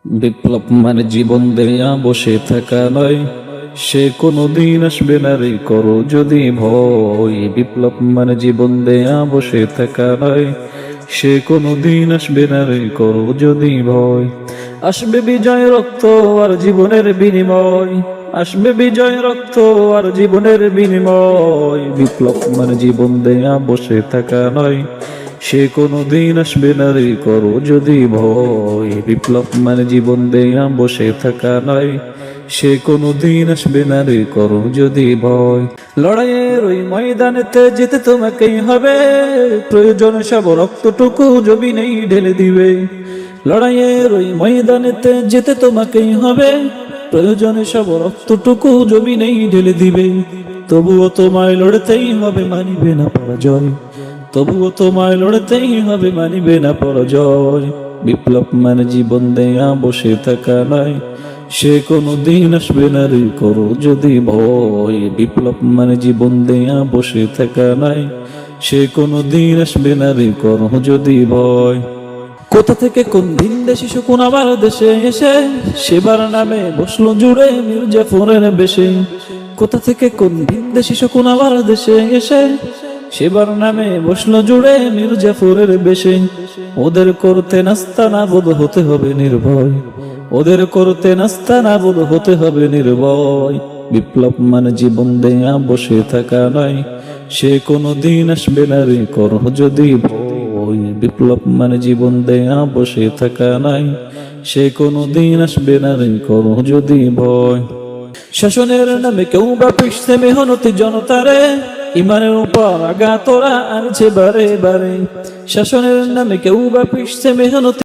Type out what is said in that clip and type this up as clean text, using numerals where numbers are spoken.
বিপ্লব মানে জীবন দেয়া বসে থাকা নয়, সে কোনদিন আসবে না রে করো যদি ভয়। বিপ্লব মানে জীবন দেয়া বসে থাকা নয়, সে কোনদিন আসবে না রে করো যদি ভয়। আসবে বিজয় রক্ত আর জীবনের বিনিময়, আসবে বিজয় রক্ত আর জীবনের বিনিময়। বিপ্লব মানে জীবন দেয়া বসে থাকা নয়, সে কোনদিন আসবে না রে করো যদি ভয়। বিপ্লব মানে জীবন দেয়া বসে থাকা নয়, সে কোনদিন আসবে না রে করো যদি ভয়। লড়াইয়ের ওই ময়দানেতে যেতে তোমাকেই হবে, প্রয়োজনে সব রক্তটুকু জমিনেই ঢেলে দিবে। লড়াইয়ের ওই ময়দানেতে যেতে তোমাকেই হবে, প্রয়োজনে সব রক্তটুকু জমিনেই ঢেলে দিবে। তবুও তোমায় লড়তেই হবে, মানিবে না পরাজয়। তবুও তোমায় লড়তেই হবে, মানিবে না পরাজয়। বিপ্লব মানে জীবন দেয়া বসে থাকা নয়, সে কোনদিন আসবে না রে করো যদি ভয়। বিপ্লব মানে জীবন দেয়া বসে থাকা নয়, সে কোনদিন আসবে না রে করো যদি ভয়। কোথা থেকে কোন ভিনদেশি শকুন আবার দেশে এসে সেবার নামে বসলো জুড়ে মির্জাফরের বেশে। কোথা থেকে কোন ভিনদেশি শকুন আবার দেশে এসে সেবার নামে বসলো জুড়ে মির্জাফরের বেশে। ওদের করতে নাস্তা না বোধ হতে হবে নির্ভয়, ওদের করতে নাস্তা না বোধ হতে হবে নির্ভয়। বিপ্লব মানে জীবন দেয়া বসে থাকা নয়, সে কোনদিন আসবে না রে করো যদি ভয়। বিপ্লব মানে জীবন দেয়া বসে থাকা নয়, সে কোনদিন আসবে না রে করো যদি ভয়। শাসনের নামে কেউ বা পিছছে মেহনতি জনতারে, ইমানের উপর আঘাত ওরা আনছে বারে বারে। শাসনের নামে কেউ বা পিছছে মেহনতি